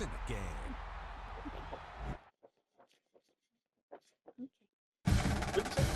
It's in the game. What'd you say?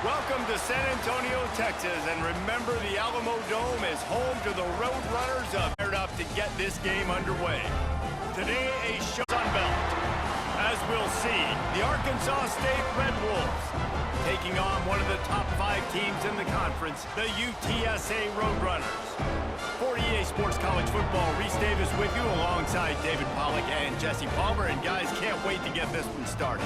Welcome to San Antonio, Texas, and remember the Alamo Dome is home to the Roadrunners paired up to get this game underway. Today, a Sunbelt. As we'll see, the Arkansas State Red Wolves taking on one of the top 5 teams in the conference, the UTSA Roadrunners. For EA Sports College Football, Reese Davis with you alongside David Pollack and Jesse Palmer, and guys, can't wait to get this one started.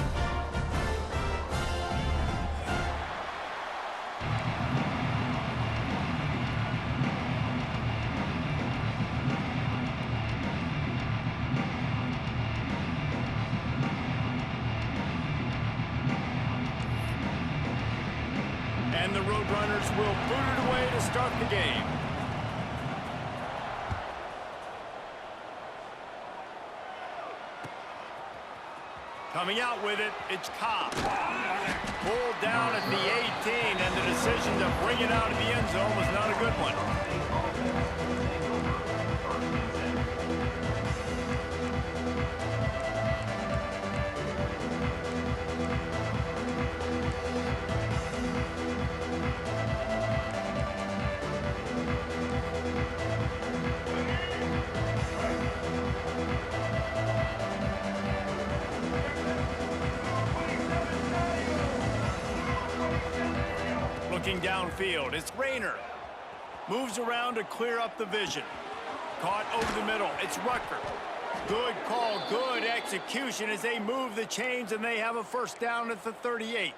And the Roadrunners will boot it away to start the game. Coming out with it, it's Cobb. Pulled down at the 18, and the decision to bring it out of the end zone was not a good one. Looking downfield, it's Rayner. Moves around to clear up the vision. Caught over the middle, it's Rucker. Good call, good execution as they move the chains and they have a first down at the 38.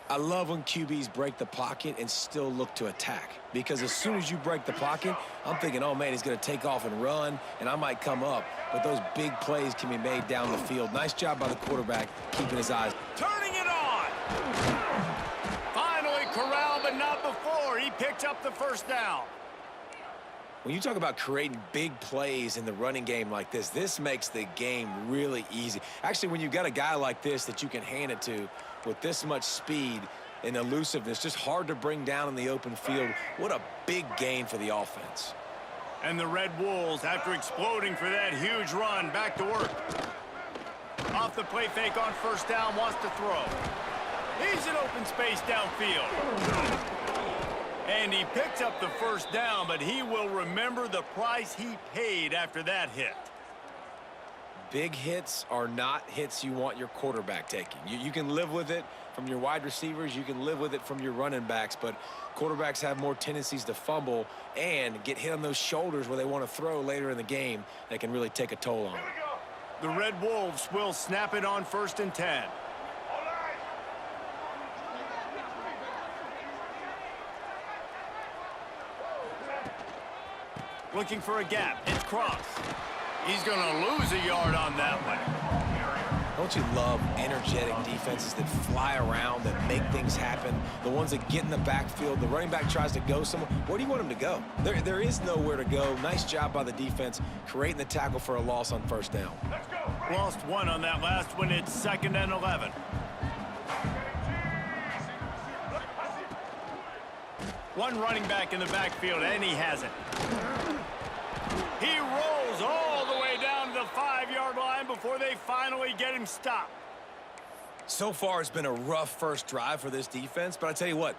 I love when QBs break the pocket and still look to attack. Because as soon as you break the pocket, I'm thinking, oh man, he's going to take off and run, and I might come up. But those big plays can be made down the field. Nice job by the quarterback, keeping his eyes. Turning it on! Finally corralled, but not before. He picked up the first down. When you talk about creating big plays in the running game like this makes the game really easy. Actually, when you've got a guy like this that you can hand it to with this much speed and elusiveness, just hard to bring down in the open field, what a big gain for the offense. And the Red Wolves, after exploding for that huge run, back to work. Off the play fake on first down, wants to throw. He's in open space downfield. And he picks up the first down, but he will remember the price he paid after that hit. Big hits are not hits you want your quarterback taking. You can live with it from your wide receivers. You can live with it from your running backs, but quarterbacks have more tendencies to fumble and get hit on those shoulders where they want to throw later in the game. That can really take a toll on them. The Red Wolves will snap it on 1st and 10. Looking for a gap. It's Cross. He's going to lose a yard on that one. Don't you love energetic defenses that fly around, that make things happen? The ones that get in the backfield, the running back tries to go somewhere. Where do you want him to go? There is nowhere to go. Nice job by the defense, creating the tackle for a loss on first down. Lost one on that last one. It's 2nd and 11. One running back in the backfield, and he has it. He rolls all the way down to the 5-yard line before they finally get him stopped. So far, it's been a rough first drive for this defense, but I tell you what,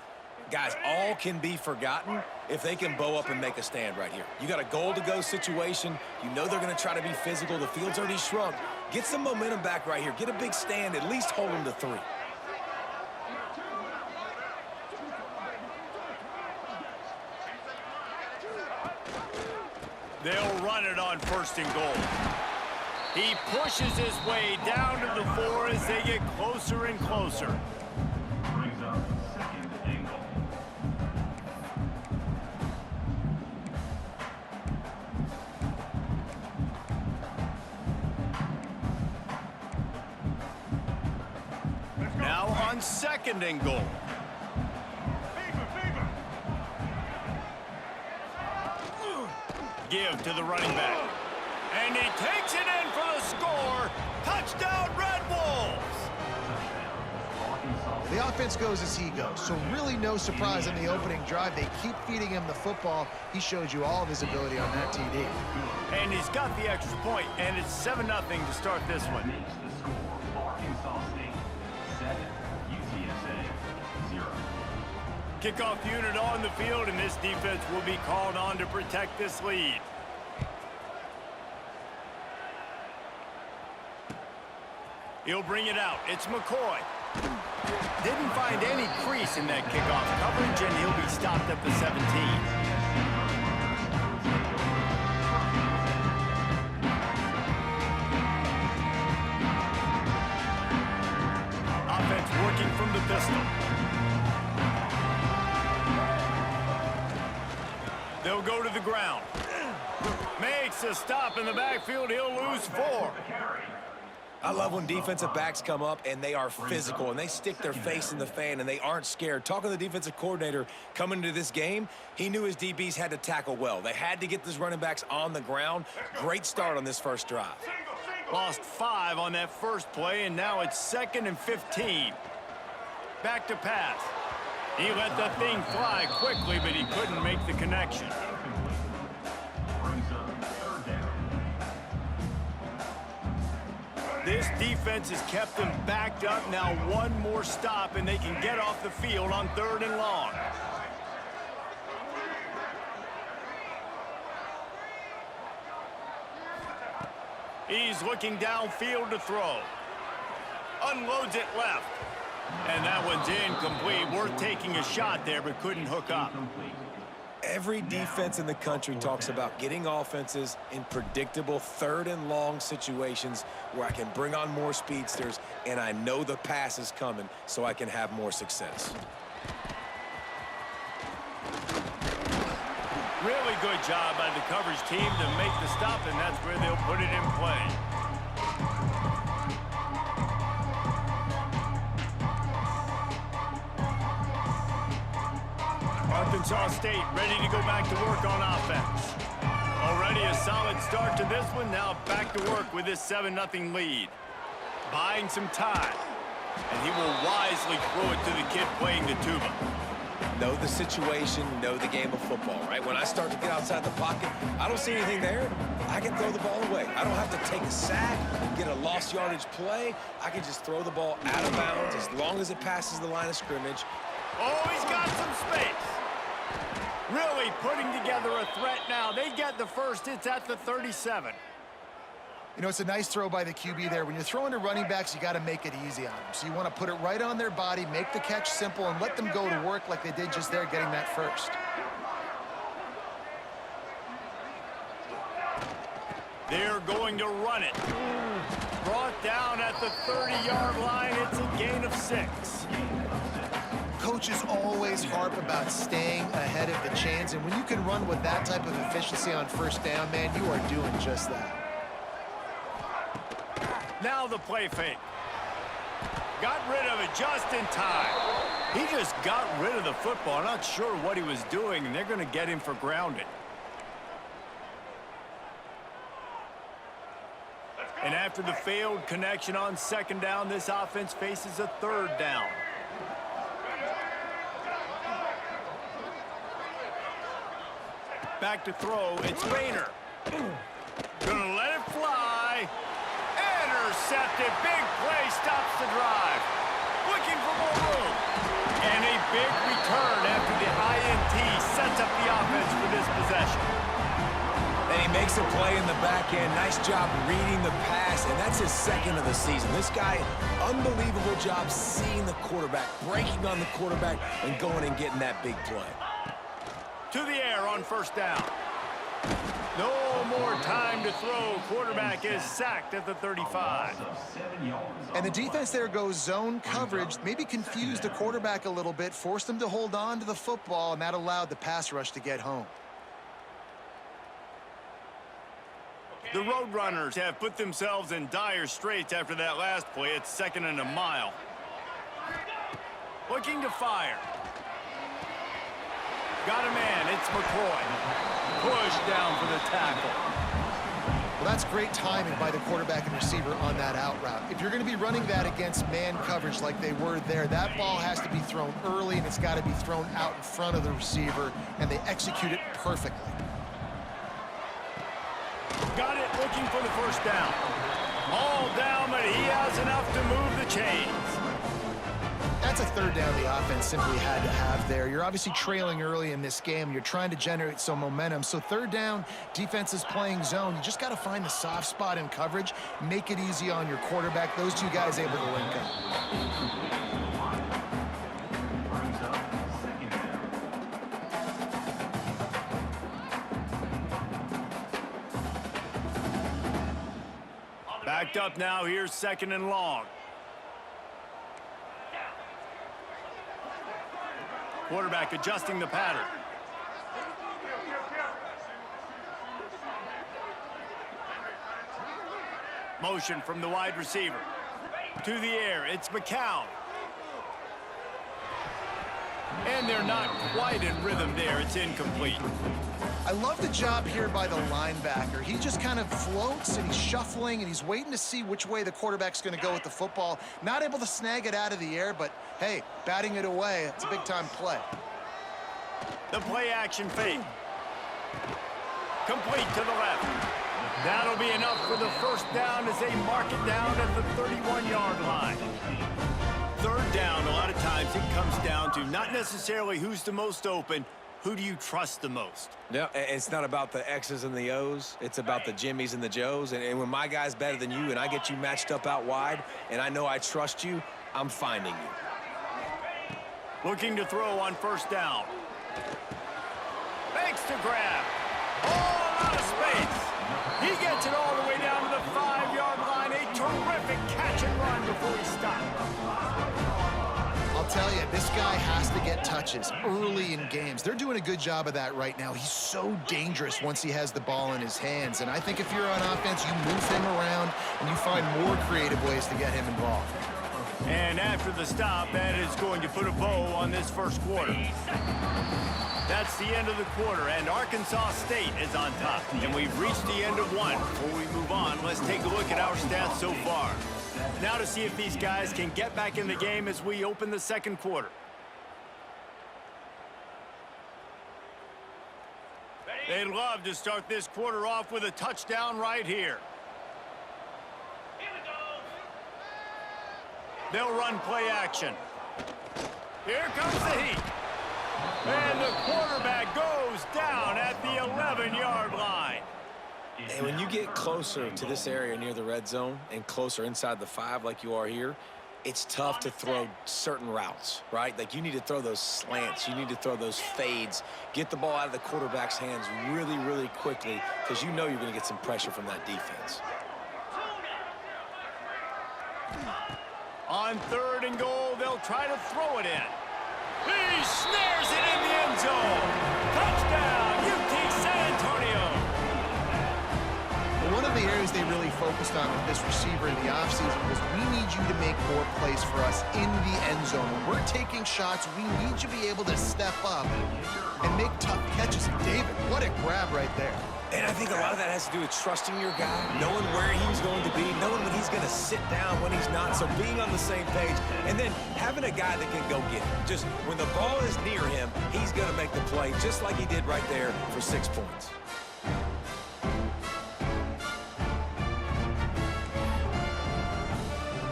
guys, all can be forgotten if they can bow up and make a stand right here. You got a goal-to-go situation. You know they're going to try to be physical. The field's already shrunk. Get some momentum back right here. Get a big stand. At least hold them to 3. They'll run it on 1st and goal. He pushes his way down to the 4 as they get closer and closer. Brings up 2nd and goal. Now on 2nd and goal. Give to the running back. And he takes it in for the score. Touchdown, Red Wolves! The offense goes as he goes, so really no surprise on the opening drive. They keep feeding him the football. He showed you all of his ability on that TD. And he's got the extra point, and it's 7-0 to start this one. Makes the score Arkansas State 7, UTSA 0. Kickoff unit on the field, and this defense will be called on to protect this lead. He'll bring it out. It's McCoy. Didn't find any crease in that kickoff coverage, and he'll be stopped at the 17. Working from the pistol. They'll go to the ground. Makes a stop in the backfield. He'll lose 4. I love when defensive backs come up and they are physical and they stick their face in the fan and they aren't scared. Talking to the defensive coordinator coming into this game, he knew his DBs had to tackle well. They had to get those running backs on the ground. Great start on this first drive. Lost 5 on that first play, and now it's 2nd and 15. Back to pass. He let that thing fly quickly, but he couldn't make the connection. This defense has kept them backed up. Now one more stop, and they can get off the field on 3rd and long. He's looking downfield to throw. Unloads it left. And that one's incomplete. Worth taking a shot there, but couldn't hook up. Every defense in the country talks about getting offenses in predictable 3rd and long situations where I can bring on more speedsters and I know the pass is coming so I can have more success. Really good job by the coverage team to make the stop, and that's where they'll put it in play. Arkansas State ready to go back to work on offense. Already a solid start to this one. Now back to work with this 7-0 lead. Buying some time. And he will wisely throw it to the kid playing the tuba. Know the situation, know the game of football, right? When I start to get outside the pocket, I don't see anything there. I can throw the ball away. I don't have to take a sack, get a lost yardage play. I can just throw the ball out of bounds as long as it passes the line of scrimmage. Oh, he's got some space. Really putting together a threat now. They get the first. It's at the 37. You know, it's a nice throw by the QB there. When you're throwing to running backs, you got to make it easy on them. So you want to put it right on their body, make the catch simple, and let them go to work like they did just there, getting that first. They're going to run it. Brought down at the 30-yard line. It's a gain of 6. Coaches always harp about staying ahead of the chains, and when you can run with that type of efficiency on first down, man, you are doing just that. Now the play fake. Got rid of it just in time. He just got rid of the football. Not sure what he was doing, and they're going to get him for grounded. And after the failed connection on 2nd down, this offense faces a 3rd down. Back to throw. It's Rayner. Gonna let it fly. Intercepted. Big play stops the drive. Looking for more room. And a big return after the INT sets up the offense for this possession. And he makes a play in the back end. Nice job reading the pass, and that's his 2nd of the season. This guy, unbelievable job seeing the quarterback, breaking on the quarterback, and going and getting that big play. To the air on 1st down. No more time to throw. Quarterback is sacked at the 35. And the defense there goes zone coverage, maybe confused the quarterback a little bit, forced him to hold on to the football, and that allowed the pass rush to get home. The Roadrunners have put themselves in dire straits after that last play. It's 2nd and a mile. Looking to fire. Got a man. It's McCoy. Push down for the tackle. Well, that's great timing by the quarterback and receiver on that out route. If you're going to be running that against man coverage like they were there, that ball has to be thrown early, and it's got to be thrown out in front of the receiver, and they execute it perfectly. Got it, looking for the 1st down. All down, but he has enough to move the chains. That's a third down the offense simply had to have there. You're obviously trailing early in this game. You're trying to generate some momentum. So third down, defense is playing zone. You just got to find the soft spot in coverage, make it easy on your quarterback. Those two guys able to link up. Brings up second down. Backed up now. Here's 2nd and long. Quarterback adjusting the pattern. Motion from the wide receiver. To the air, it's McCown. And they're not quite in rhythm there. It's incomplete. I love the job here by the linebacker. He just kind of floats and he's shuffling and he's waiting to see which way the quarterback's going to go with the football. Not able to snag it out of the air, but hey, batting it away, it's a big-time play. The play action fake. Complete to the left. That'll be enough for the first down as they mark it down at the 31-yard line. Third down, a lot of times it comes down to not necessarily who's the most open, who do you trust the most? Yeah, it's not about the X's and the O's. It's about the Jimmies and the Joes. And when my guy's better than you and I get you matched up out wide and I know I trust you, I'm finding you. Looking to throw on first down. Fakes to grab. All out of space. He gets it all the way down to the 5-yard line. A terrific catch and run before he stopped. I'll tell you, this guy has to get touches early in games. They're doing a good job of that right now. He's so dangerous once he has the ball in his hands. And I think if you're on offense, you move him around and you find more creative ways to get him involved. And after the stop, that is going to put a bow on this first quarter. That's the end of the quarter, and Arkansas State is on top. And we've reached the end of one. Before we move on, let's take a look at our stats so far. Now to see if these guys can get back in the game as we open the second quarter. They'd love to start this quarter off with a touchdown right here. They'll run play action. Here comes the heat. And the quarterback goes down at the 11-yard line. And when you get closer to this area near the red zone and closer inside the 5 like you are here, it's tough to throw certain routes, right? Like you need to throw those slants. You need to throw those fades. Get the ball out of the quarterback's hands really, really quickly because you know you're going to get some pressure from that defense. On 3rd and goal, they'll try to throw it in. He snares it in the end zone. Touchdown, UT San Antonio. One of the areas they really focused on with this receiver in the offseason was we need you to make more plays for us in the end zone. When we're taking shots, we need you to be able to step up and make tough catches. David, what a grab right there. And I think a lot of that has to do with trusting your guy, knowing where he's going to be, knowing when he's going to sit down, when he's not, so being on the same page, and then having a guy that can go get it. Just when the ball is near him, he's going to make the play, just like he did right there for 6 points.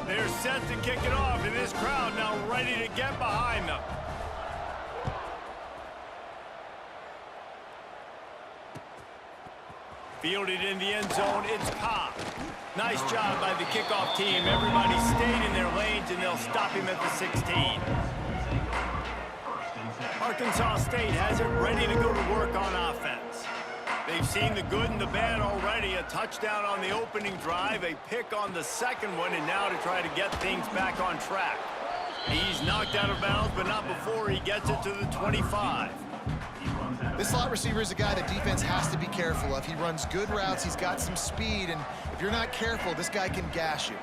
They're set to kick it off, and this crowd now ready to get behind them. Fielded in the end zone, it's Cobb. Nice job by the kickoff team. Everybody stayed in their lanes, and they'll stop him at the 16. Arkansas State has it ready to go to work on offense. They've seen the good and the bad already. A touchdown on the opening drive, a pick on the second one, and now to try to get things back on track. He's knocked out of bounds, but not before he gets it to the 25. This slot receiver is a guy that defense has to be careful of. He runs good routes, he's got some speed, and if you're not careful, this guy can gash you.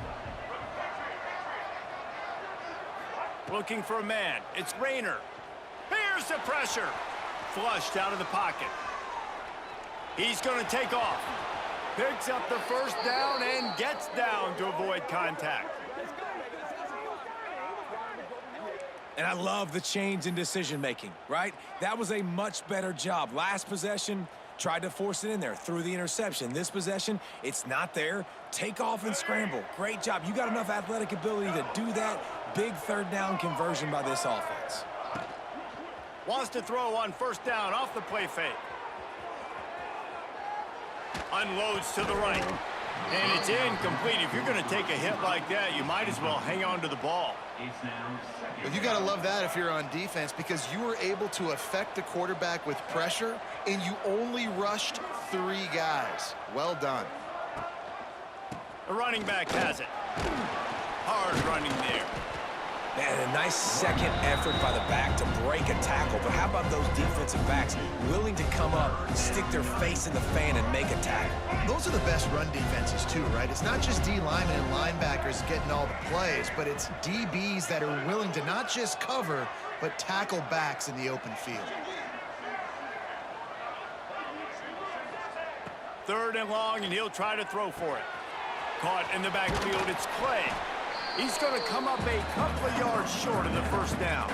Looking for a man. It's Rayner. Here's the pressure. Flushed out of the pocket. He's going to take off. Picks up the first down and gets down to avoid contact. And I love the change in decision-making, right? That was a much better job. Last possession, tried to force it in there, threw the interception. This possession, it's not there. Take off and scramble. Great job. You got enough athletic ability to do that. Big third down conversion by this offense. Wants to throw on first down off the play fake. Unloads to the right. And it's incomplete. If you're going to take a hit like that, you might as well hang on to the ball. It's now second. Well, you got to love that if you're on defense, because you were able to affect the quarterback with pressure, and you only rushed 3 guys. Well done. The running back has it. Hard running there. And a nice second effort by the back to break a tackle. But how about those defensive backs willing to come up, stick their face in the fan, and make a tackle? Those are the best run defenses too, right? It's not just D linemen and linebackers getting all the plays, but it's DBs that are willing to not just cover, but tackle backs in the open field. 3rd and long, and he'll try to throw for it. Caught in the backfield, it's Clay. He's going to come up a couple of yards short of the first down.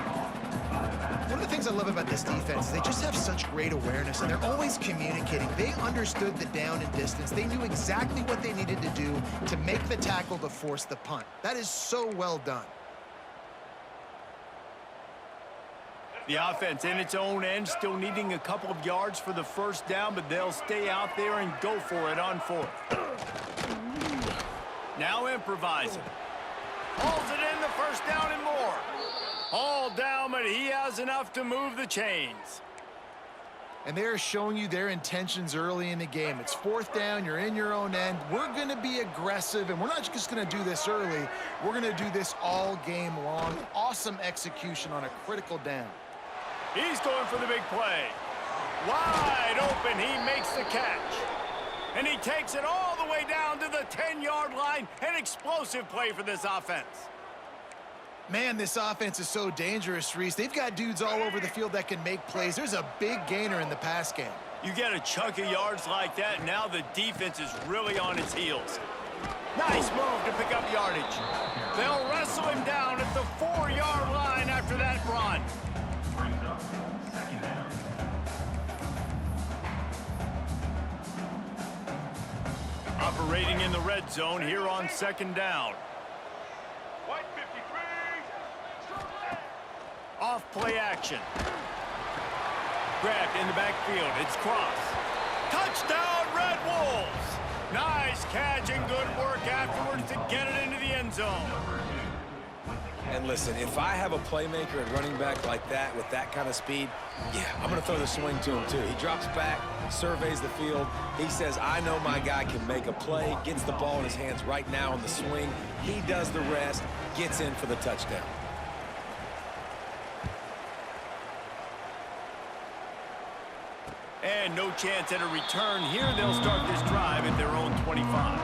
One of the things I love about this defense is they just have such great awareness, and they're always communicating. They understood the down and distance. They knew exactly what they needed to do to make the tackle to force the punt. That is so well done. The offense in its own end, still needing a couple of yards for the first down, but they'll stay out there and go for it on 4th. Now improvising. Hauls it in, the first down and more. All down, but he has enough to move the chains. And they're showing you their intentions early in the game. It's 4th down, you're in your own end. We're going to be aggressive, and we're not just going to do this early. We're going to do this all game long. Awesome execution on a critical down. He's going for the big play. Wide open, he makes the catch. And he takes it all the way down to the 10-yard line. An explosive play for this offense. Man, this offense is so dangerous, Reese. They've got dudes all over the field that can make plays. There's a big gainer in the pass game. You get a chunk of yards like that, now the defense is really on its heels. Nice move to pick up yardage. They'll wrestle him down at the 4-yard line after that run. Brings up second down. Operating in the red zone here on 2nd down. Off play action. Grabbed in the backfield. It's Cross. Touchdown, Red Wolves! Nice catch and good work afterwards to get it into the end zone. And listen, if I have a playmaker at running back like that with that kind of speed, yeah, I'm going to throw the swing to him too. He drops back, surveys the field. He says, I know my guy can make a play, gets the ball in his hands right now on the swing. He does the rest, gets in for the touchdown. And no chance at a return here. They'll start this drive at their own 25.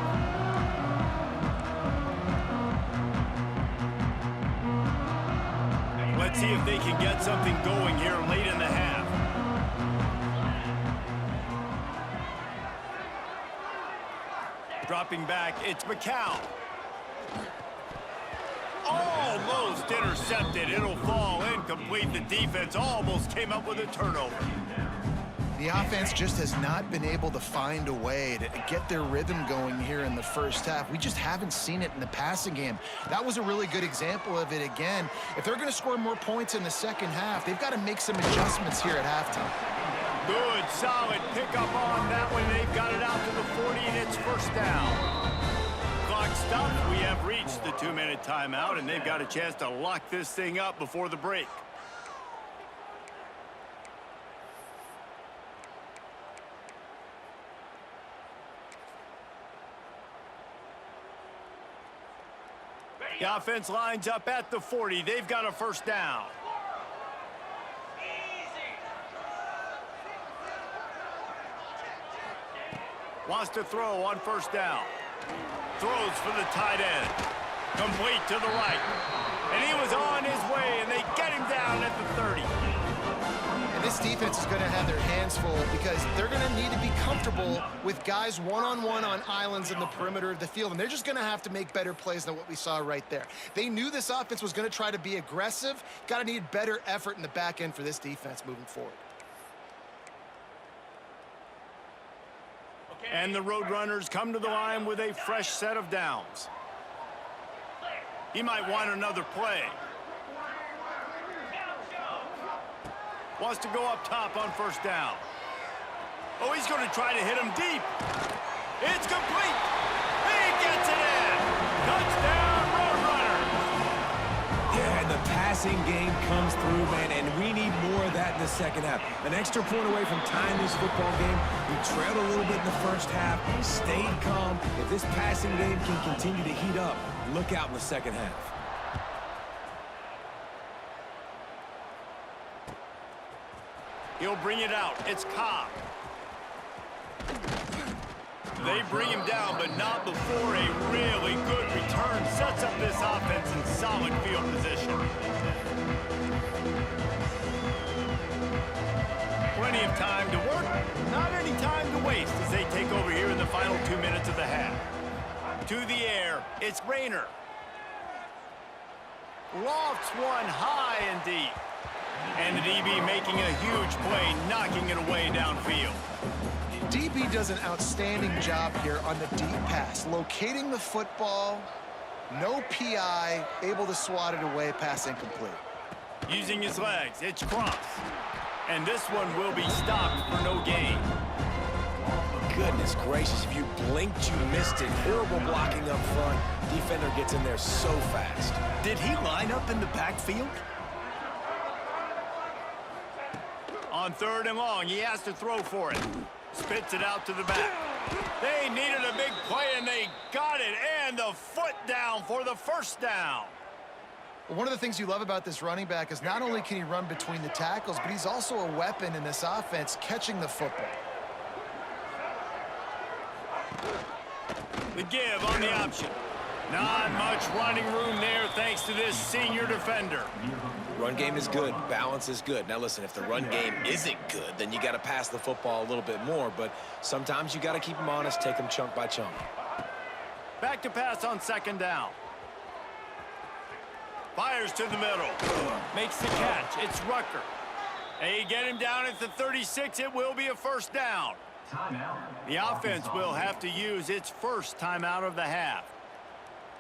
Let's see if they can get something going here late in the half. Dropping back, it's McCown. Almost intercepted. It'll fall incomplete. The defense almost came up with a turnover. The offense just has not been able to find a way to get their rhythm going here in the first half. We just haven't seen it in the passing game. That was a really good example of it again. If they're going to score more points in the second half, they've got to make some adjustments here at halftime. Good, solid pickup on that one. They've got it out to the 40, and it's first down. Clock stopped. We have reached the 2-minute timeout, and they've got a chance to lock this thing up before the break. The offense lines up at the 40. They've got a first down. Wants to throw on first down. Throws for the tight end. Complete to the right. And he was on his way, and they get him down at the 30. And this defense is going to have their hands full because they're going to need to be comfortable with guys one-on-one on islands in the perimeter of the field, and they're just going to have to make better plays than what we saw right there. They knew this offense was going to try to be aggressive. Got to need better effort in the back end for this defense moving forward. And the Roadrunners come to the line with a fresh set of downs. He might want another play. Wants to go up top on first down. Oh, he's going to try to hit him deep. It's complete. He gets it in. Touchdown, Roadrunners. Yeah, and the passing game comes through, man, and we need more of that in the second half. An extra point away from tying this football game. We trailed a little bit in the first half, stayed calm. If this passing game can continue to heat up, look out in the second half. He'll bring it out. It's Cobb. They bring him down, but not before a really good return sets up this offense in solid field position. Plenty of time to work, not any time to waste as they take over here in the final 2 minutes of the half. To the air, it's Rayner. Lofts one high and deep. And the DB making a huge play, knocking it away downfield. DB does an outstanding job here on the deep pass, locating the football, no PI, able to swat it away, pass incomplete. Using his legs, it's Cross. And this one will be stopped for no gain. Goodness gracious, if you blinked, you missed it. Horrible blocking up front. Defender gets in there so fast. Did he line up in the backfield? On third and long, he has to throw for it. Spits it out to the back. They needed a big play, and they got it. And the foot down for the first down. One of the things you love about this running back is not only can he run between the tackles, but he's also a weapon in this offense, catching the football. The give on the option. Not much running room there thanks to this senior defender. Run game is good. Balance is good. Now, listen, if the run game isn't good, then you got to pass the football a little bit more. But sometimes you got to keep them honest, take them chunk by chunk. Back to pass on second down. Fires to the middle. Makes the catch. It's Rucker. They get him down at the 36. It will be a first down. Timeout. The offense will have to use its first timeout of the half.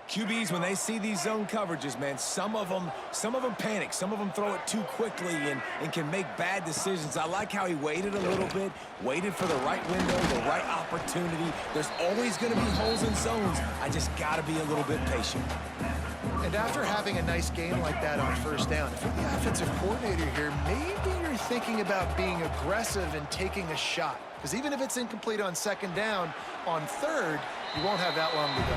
QBs, when they see these zone coverages, man, some of them panic. Some of them throw it too quickly and can make bad decisions. I like how he waited a little bit, waited for the right window, the right opportunity. There's always going to be holes in zones. I just got to be a little bit patient. And after having a nice game like that on first down, if you're the offensive coordinator here, maybe you're thinking about being aggressive and taking a shot. Because even if it's incomplete on second down, on third, you won't have that long to go.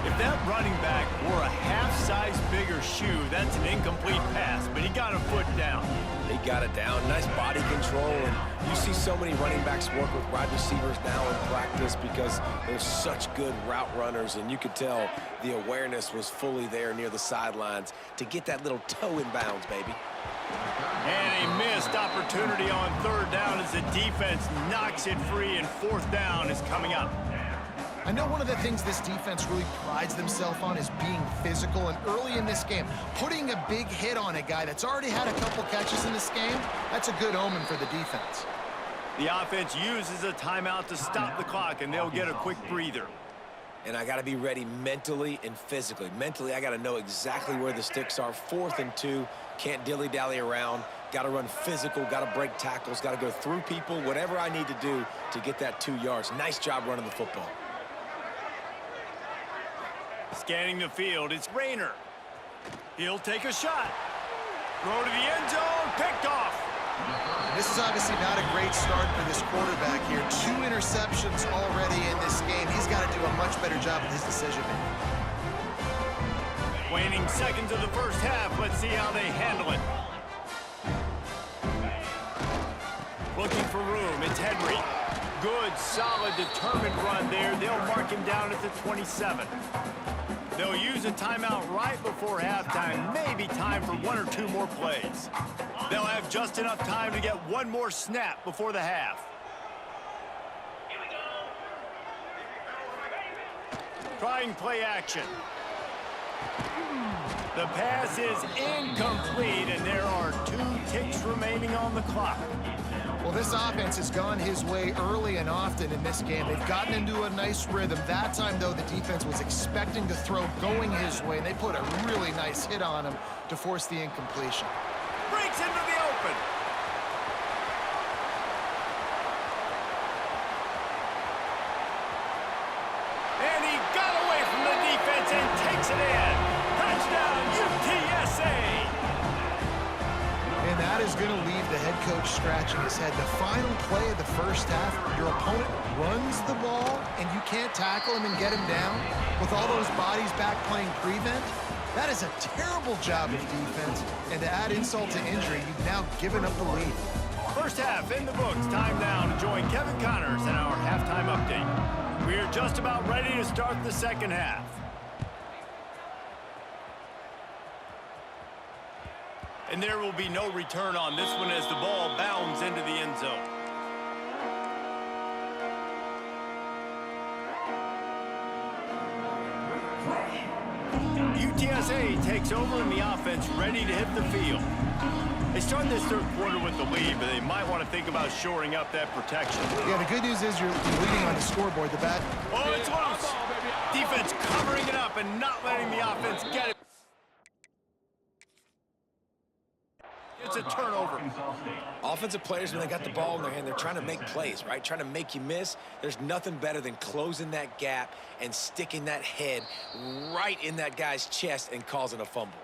If that running back wore a half-size bigger shoe, that's an incomplete pass, but he got a foot down. He got it down. Nice body control. And you see so many running backs work with wide receivers now in practice because they're such good route runners. And you could tell the awareness was fully there near the sidelines to get that little toe in bounds, baby. And a missed opportunity on third down as the defense knocks it free, and fourth down is coming up. I know one of the things this defense really prides themselves on is being physical, and early in this game, putting a big hit on a guy that's already had a couple catches in this game, that's a good omen for the defense. The offense uses a timeout to stop the clock, and they'll get a quick breather. And I got to be ready mentally and physically. Mentally, I got to know exactly where the sticks are. 4th and 2, can't dilly-dally around. Got to run physical, got to break tackles, got to go through people, whatever I need to do to get that 2 yards. Nice job running the football. Scanning the field, it's Rayner. He'll take a shot. Throw to the end zone, picked off. This is obviously not a great start for this quarterback here. 2 interceptions already in this game. He's got to do a much better job with his decision-making. Waning seconds of the first half. Let's see how they handle it. Looking for room. It's Henry. Good, solid, determined run there. They'll mark him down at the 27. They'll use a timeout right before halftime. Maybe time for 1 or 2 more plays. They'll have just enough time to get 1 more snap before the half. Trying play action. The pass is incomplete, and there are 2 ticks remaining on the clock. Well, this offense has gone his way early and often in this game. They've gotten into a nice rhythm. That time, though, the defense was expecting to throw going his way, and they put a really nice hit on him to force the incompletion. Breaks into the open. And he got away from the defense and takes it in. Touchdown, UTSA. And that is going to leave the head coach scratching his head. The final play of the first half, your opponent runs the ball, and you can't tackle him and get him down with all those bodies back playing prevent. That is a terrible job of defense. And to add insult to injury, you've now given up the lead. First half in the books. Time now to join Kevin Connors in our halftime update. We are just about ready to start the second half. And there will be no return on this one as the ball bounds into the end zone. UTSA takes over in the offense, ready to hit the field. They start this third quarter with the lead, but they might want to think about shoring up that protection. Yeah, the good news is you're leading on the scoreboard. The bad. Oh, it's loose. Defense covering it up and not letting the offense get it. It's a turnover. Offensive players, when they got the ball in their hand, they're trying to make plays, right? Trying to make you miss. There's nothing better than closing that gap and sticking that head right in that guy's chest and causing a fumble.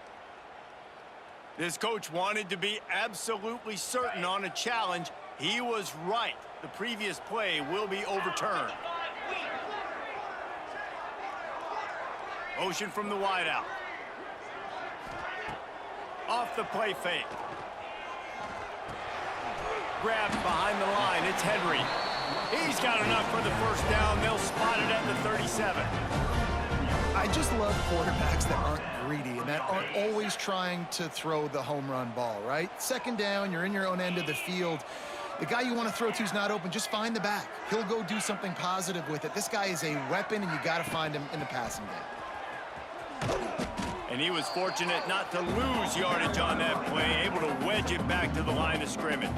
This coach wanted to be absolutely certain on a challenge. He was right. The previous play will be overturned. Motion from the wideout. Off the play fake. Grabbed behind the line. It's Henry. He's got enough for the first down. They'll spot it at the 37. I just love quarterbacks that aren't greedy and that aren't always trying to throw the home run ball, right? Second down, you're in your own end of the field. The guy you want to throw to is not open. Just find the back. He'll go do something positive with it. This guy is a weapon, and you got to find him in the passing game. And he was fortunate not to lose yardage on that play, able to wedge it back to the line of scrimmage.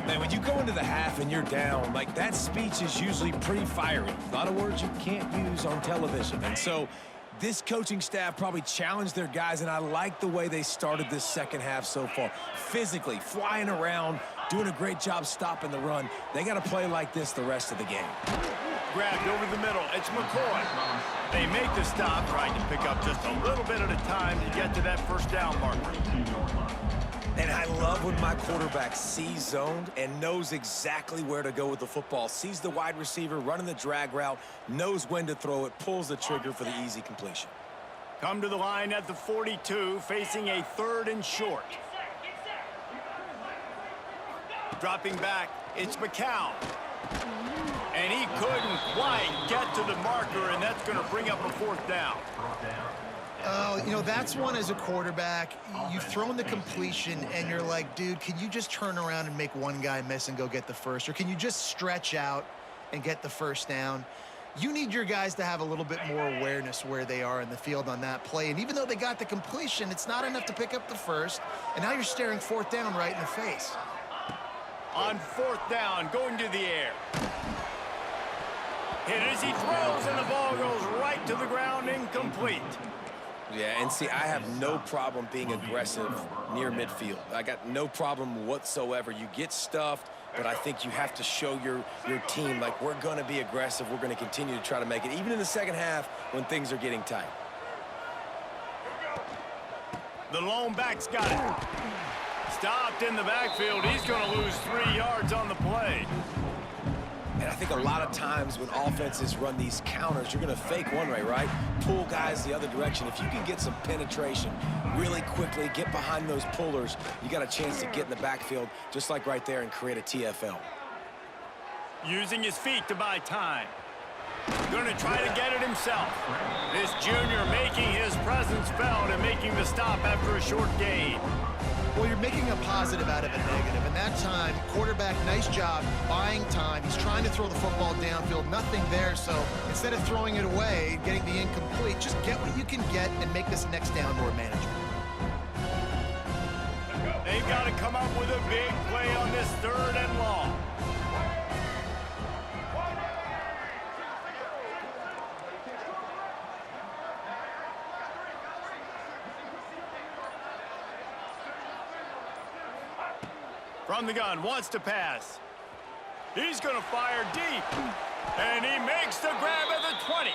Man, when you go into the half and you're down, like, that speech is usually pretty fiery. A lot of words you can't use on television. And so this coaching staff probably challenged their guys, and I like the way they started this second half so far. Physically, flying around, doing a great job stopping the run. They got to play like this the rest of the game. Grabbed over the middle. It's McCoy. They make the stop, trying to pick up just a little bit at a time to get to that first down marker. And I love when my quarterback sees zoned and knows exactly where to go with the football. Sees the wide receiver running the drag route, knows when to throw it, pulls the trigger for the easy completion. Come to the line at the 42, facing a 3rd and short. Dropping back, it's McCown. And he couldn't quite get to the marker, and that's going to bring up a 4th down. Oh, you know, that's one as a quarterback. You've thrown the completion, and you're like, dude, can you just turn around and make one guy miss and go get the first? Or can you just stretch out and get the first down? You need your guys to have a little bit more awareness where they are in the field on that play. And even though they got the completion, it's not enough to pick up the first. And now you're staring 4th down right in the face. On 4th down, going to the air. Hit as he throws, and the ball goes right to the ground, incomplete. Yeah, and see, I have no problem being aggressive near midfield. I got no problem whatsoever. You get stuffed, but I think you have to show your team, like, we're going to be aggressive. We're going to continue to try to make it, even in the second half when things are getting tight. The lone back's got it. Stopped in the backfield. He's going to lose 3 yards on the play. And I think a lot of times when offenses run these counters, you're going to fake one way, right? Pull guys the other direction. If you can get some penetration really quickly, get behind those pullers, you got a chance to get in the backfield, just like right there, and create a TFL. Using his feet to buy time. Going to try to get it himself. This junior making his presence felt and making the stop after a short gain. Well, you're making a positive out of a negative, and that time, quarterback, nice job buying time. He's trying to throw the football downfield, nothing there. So instead of throwing it away, getting the incomplete, just get what you can get and make this next down more manageable. They've got to come up with a big play on this 3rd and long. From the gun, wants to pass. He's going to fire deep. And he makes the grab at the 20.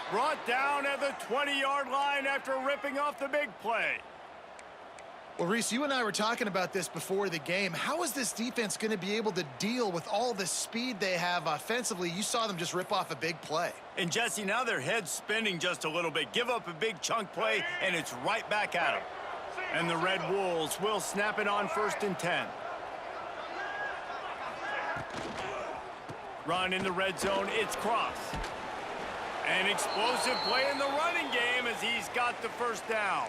Brought down at the 20-yard line after ripping off the big play. Well, Reese, you and I were talking about this before the game. How is this defense going to be able to deal with all the speed they have offensively? You saw them just rip off a big play. And, Jesse, now their head's spinning just a little bit. Give up a big chunk play, and it's right back at them. And the Red Wolves will snap it on 1st and 10. Run in the red zone, it's Cross. An explosive play in the running game as he's got the 1st down.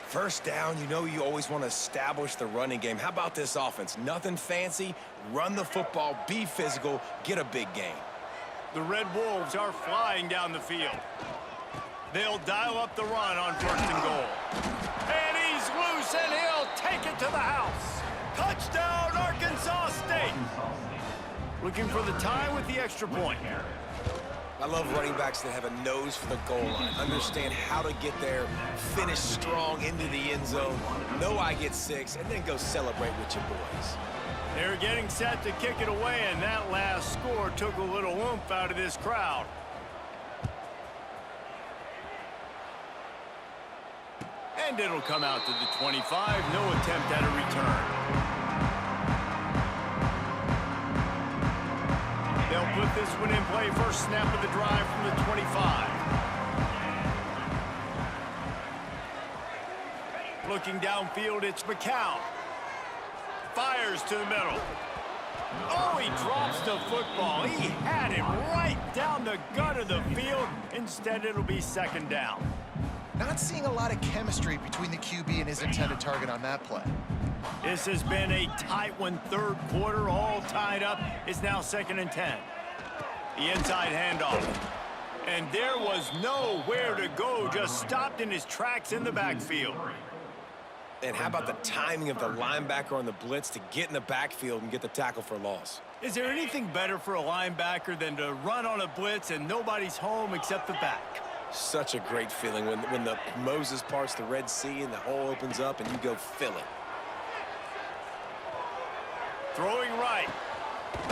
First down, you know you always want to establish the running game. How about this offense? Nothing fancy. Run the football, be physical, get a big gain. The Red Wolves are flying down the field. They'll dial up the run on 1st and goal. And he's loose, and he'll take it to the house. Touchdown, Arkansas State. Looking for the tie with the extra point. I love running backs that have a nose for the goal line, understand how to get there, finish strong into the end zone, know I get 6, and then go celebrate with your boys. They're getting set to kick it away, and that last score took a little oomph out of this crowd. And it'll come out to the 25. No attempt at a return. They'll put this one in play. First snap of the drive from the 25. Looking downfield, it's McCown. Fires to the middle. Oh, he drops the football. He had it right down the gut of the field. Instead, it'll be 2nd down. Not seeing a lot of chemistry between the QB and his intended target on that play. This has been a tight one. 3rd quarter, all tied up. It's now 2nd and 10. The inside handoff. And there was nowhere to go. Just stopped in his tracks in the backfield. And how about the timing of the linebacker on the blitz to get in the backfield and get the tackle for loss? Is there anything better for a linebacker than to run on a blitz and nobody's home except the back? Such a great feeling when the Moses parts the Red Sea and the hole opens up and you go fill it. Throwing right.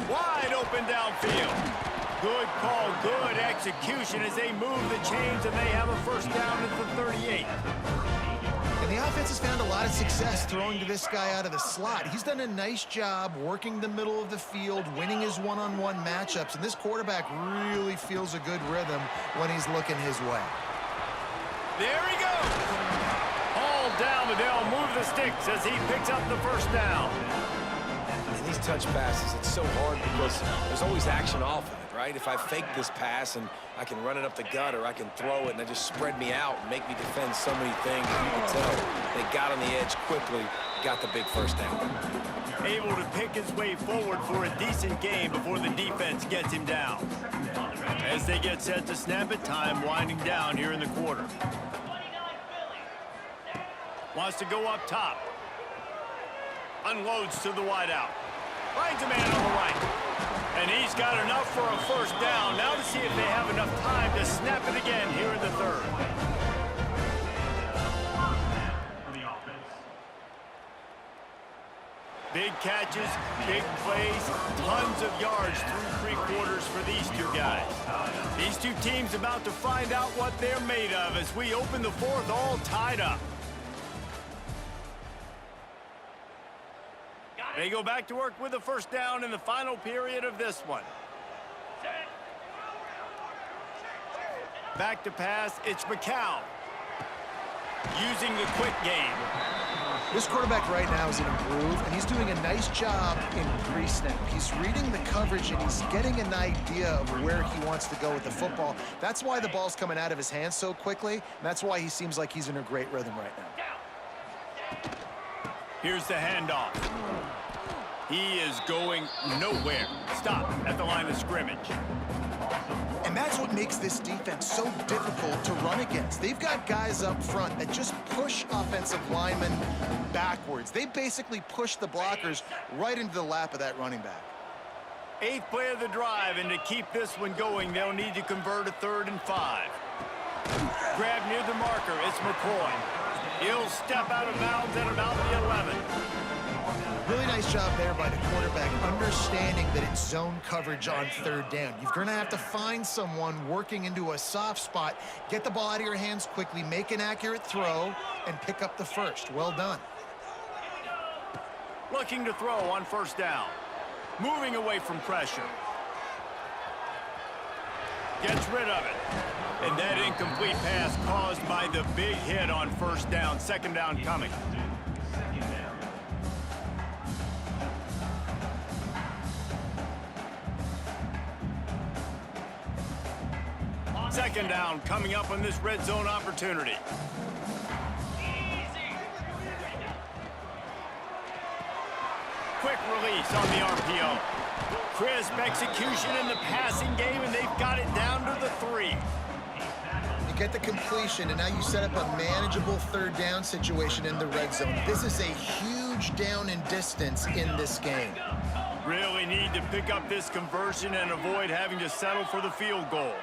Wide open downfield. Good call, good execution as they move the chains and they have a 1st down at the 38. And the offense has found a lot of success throwing to this guy out of the slot. He's done a nice job working the middle of the field, winning his one-on-one matchups, and this quarterback really feels a good rhythm when he's looking his way. There he goes. All down, but they'll move the sticks as he picks up the 1st down. And these touch passes, it's so hard because there's always action off of it, right? If I fake this pass and I can run it up the gut or I can throw it and they just spread me out and make me defend so many things. You can tell they got on the edge quickly, got the big 1st down. Able to pick his way forward for a decent game before the defense gets him down. As they get set to snap it, time winding down here in the quarter. Wants to go up top. Unloads to the wideout. Finds a man on the right. And he's got enough for a 1st down. Now to see if they have enough time to snap it again here in the 3rd. Big catches, big plays, tons of yards through 3 quarters for these two guys. These two teams about to find out what they're made of as we open the 4th all tied up. They go back to work with a 1st down in the final period of this one. Back to pass, it's McCown. Using the quick game. This quarterback right now is in a groove, and he's doing a nice job in pre-snap. He's reading the coverage, and he's getting an idea of where he wants to go with the football. That's why the ball's coming out of his hands so quickly, and that's why he seems like he's in a great rhythm right now. Here's the handoff. He is going nowhere. Stop at the line of scrimmage. And that's what makes this defense so difficult to run against. They've got guys up front that just push offensive linemen backwards. They basically push the blockers right into the lap of that running back. 8th play of the drive, and to keep this one going, they'll need to convert a 3rd and 5. Grab near the marker, it's McCoy. He'll step out of bounds at about the 11. Really nice job there by the quarterback, understanding that it's zone coverage on 3rd down. You're going to have to find someone working into a soft spot, get the ball out of your hands quickly, make an accurate throw, and pick up the first. Well done. Looking to throw on 1st down. Moving away from pressure. Gets rid of it. And that incomplete pass caused by the big hit on 1st down. 2nd down coming. Second down coming up on this red zone opportunity. Quick release on the RPO. Crisp execution in the passing game, and they've got it down to the 3. You get the completion, and now you set up a manageable 3rd down situation in the red zone. This is a huge down in distance in this game. Really need to pick up this conversion and avoid having to settle for the field goal.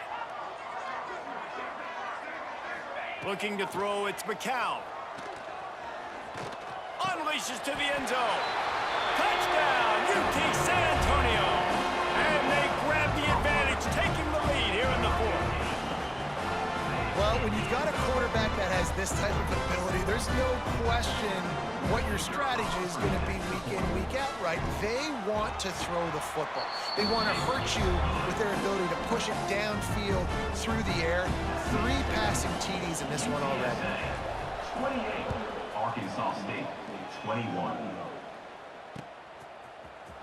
Looking to throw, it's McCown. Unleashes to the end zone. Touchdown, UT San Antonio. And they grab the advantage, taking the lead here in the 4th. Well, when you've got a quarterback that has this type of ability, there's no question what your strategy is going to be week in, week out, right? They want to throw the football. They want to hurt you with their ability to push it downfield through the air. 3 passing TDs in this one already. 28, Arkansas State, 21.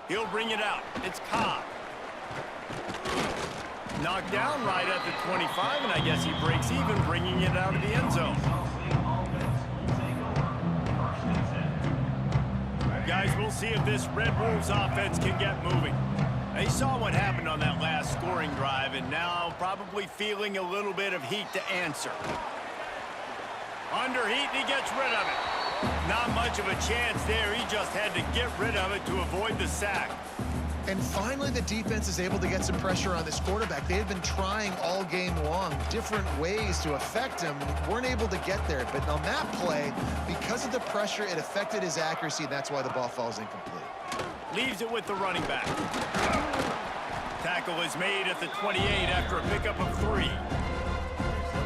He'll bring it out. It's Cobb. Knocked down right at the 25, and I guess he breaks even, bringing it out of the end zone. Guys, we'll see if this Red Wolves offense can get moving. They saw what happened on that last scoring drive, and now probably feeling a little bit of heat to answer. Under heat, and he gets rid of it. Not much of a chance there. He just had to get rid of it to avoid the sack. And finally, the defense is able to get some pressure on this quarterback. They had been trying all game long different ways to affect him, weren't able to get there. But on that play, because of the pressure, it affected his accuracy, and that's why the ball falls incomplete. Leaves it with the running back. Tackle is made at the 28 after a pickup of 3.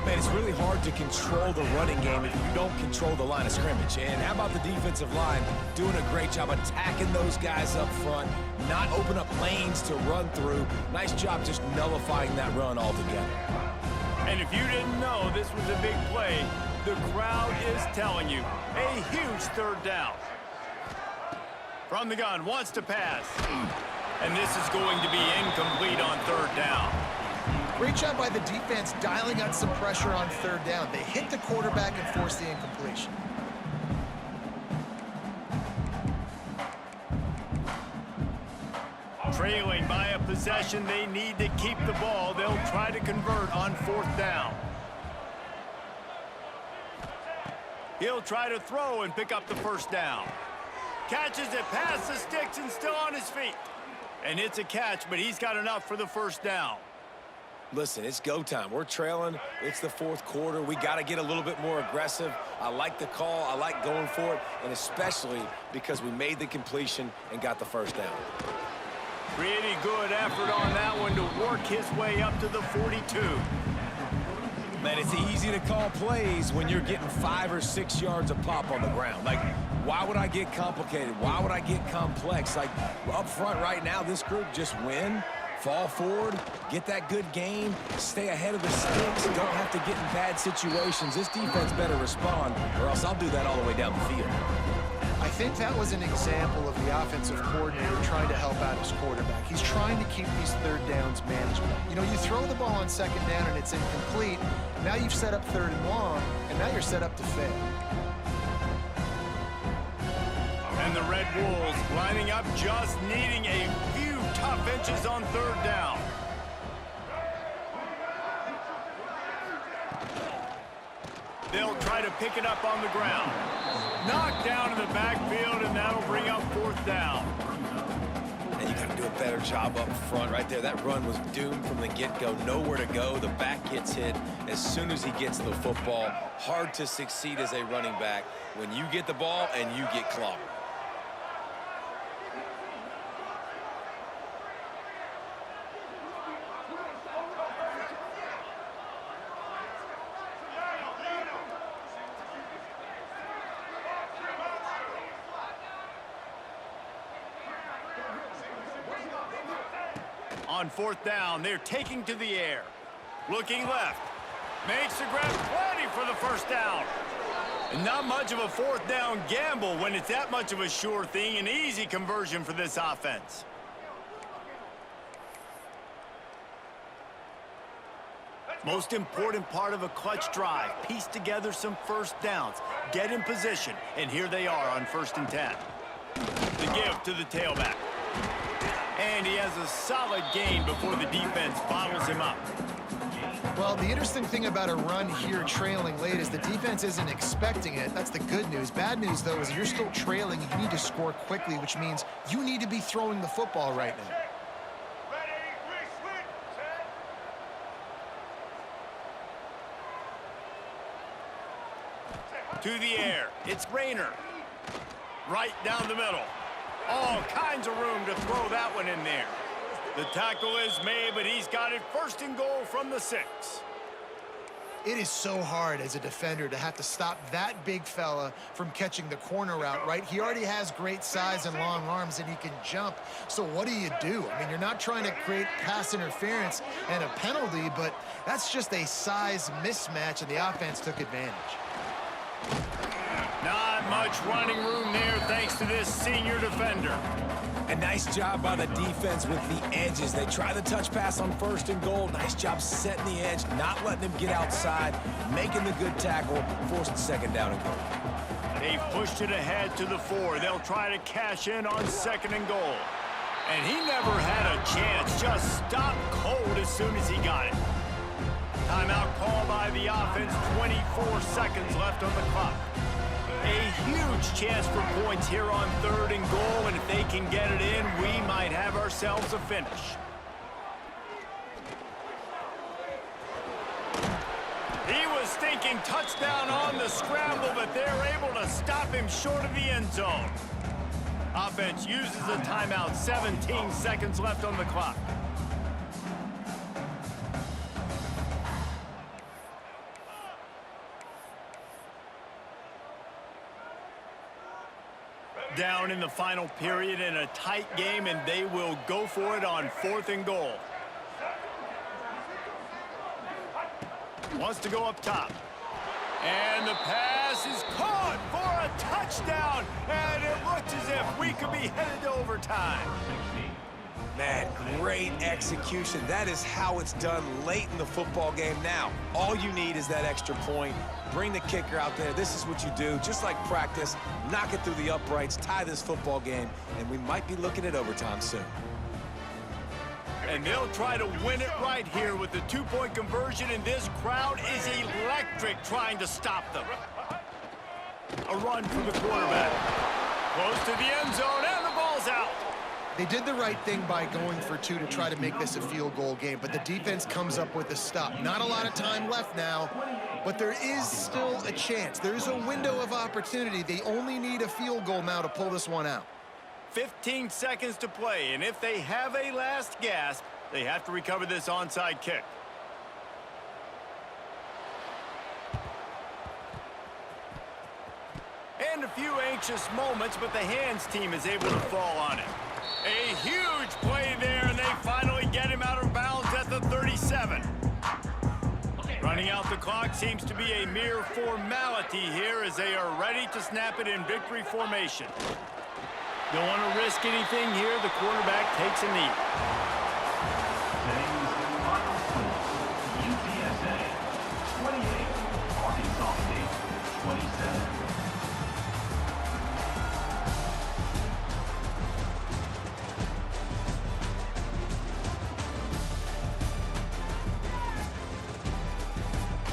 Man, it's really hard to control the running game if you don't control the line of scrimmage. And how about the defensive line doing a great job attacking those guys up front, not open up lanes to run through. Nice job just nullifying that run altogether. And if you didn't know this was a big play, the crowd is telling you. A huge 3rd down. From the gun, wants to pass. And this is going to be incomplete on 3rd down. Great job by the defense dialing out some pressure on 3rd down. They hit the quarterback and forced the incompletion. Trailing by a possession, they need to keep the ball. They'll try to convert on 4th down. He'll try to throw and pick up the 1st down. Catches it past the sticks and still on his feet. And it's a catch, but he's got enough for the 1st down. Listen, it's go time. We're trailing. It's the 4th quarter. We got to get a little bit more aggressive. I like the call. I like going for it, and especially because we made the completion and got the 1st down. Pretty good effort on that one to work his way up to the 42. Man, it's easy to call plays when you're getting 5 or 6 yards of pop on the ground. Like, why would I get complicated? Why would I get complex? Like, up front right now, this group just win, fall forward, get that good game, stay ahead of the sticks, don't have to get in bad situations. This defense better respond, or else I'll do that all the way down the field. I think that was an example of the offensive coordinator trying to help out his quarterback. He's trying to keep these 3rd downs manageable. You know, you throw the ball on 2nd down and it's incomplete. Now you've set up 3rd and long, and now you're set up to fail. And the Red Wolves lining up, just needing a few tough inches on third down. They'll try to pick it up on the ground. Knocked down in the backfield, and that'll bring up fourth down. And you got to do a better job up front right there. That run was doomed from the get-go. Nowhere to go. The back gets hit as soon as he gets the football. Hard to succeed as a running back when you get the ball and you get clobbered. On fourth down, they're taking to the air. Looking left. Makes the grab, plenty for the first down. And not much of a fourth down gamble when it's that much of a sure thing. An easy conversion for this offense. Most important part of a clutch drive. Piece together some first downs. Get in position. And here they are on 1st and 10. The give to the tailback. And he has a solid gain before the defense bottles him up. Well, the interesting thing about a run here trailing late is the defense isn't expecting it. That's the good news. Bad news, though, is you're still trailing. You need to score quickly, which means you need to be throwing the football right now. To the air. It's Rayner. Right down the middle. All kinds of room to throw that one in there. The tackle is made, but he's got it 1st and goal from the 6. It is so hard as a defender to have to stop that big fella from catching the corner route, right? He already has great size and long arms, and he can jump. So what do? I mean, you're not trying to create pass interference and a penalty, but that's just a size mismatch, and the offense took advantage. Not much running room there thanks to this senior defender. A nice job by the defense with the edges. They try the touch pass on 1st and goal. Nice job setting the edge, not letting him get outside, making the good tackle, forcing 2nd down and goal. They've pushed it ahead to the 4. They'll try to cash in on 2nd and goal. And he never had a chance, just stopped cold as soon as he got it. Timeout call by the offense, 24 seconds left on the clock. A huge chance for points here on 3rd and goal, and if they can get it in, we might have ourselves a finish. He was thinking touchdown on the scramble, but they're able to stop him short of the end zone. Offense uses a timeout, 17 seconds left on the clock. Down in the final period in a tight game, and they will go for it on 4th and goal. Wants to go up top. And the pass is caught for a touchdown, and it looks as if we could be headed to overtime. Man, great execution. That is how it's done late in the football game. Now, all you need is that extra point. Bring the kicker out there. This is what you do. Just like practice, knock it through the uprights, tie this football game, and we might be looking at overtime soon. And they'll try to win it right here with the 2-point conversion, and this crowd is electric trying to stop them. A run from the quarterback. Close to the end zone, and the ball's out. They did the right thing by going for 2 to try to make this a field goal game, but the defense comes up with a stop. Not a lot of time left now, but there is still a chance. There's a window of opportunity. They only need a field goal now to pull this one out. 15 seconds to play, and if they have a last gasp, they have to recover this onside kick. And a few anxious moments, but the hands team is able to fall on it. A huge play there, and they finally get him out of bounds at the 37. Running out the clock seems to be a mere formality here as they are ready to snap it in victory formation. Don't want to risk anything here. The quarterback takes a knee.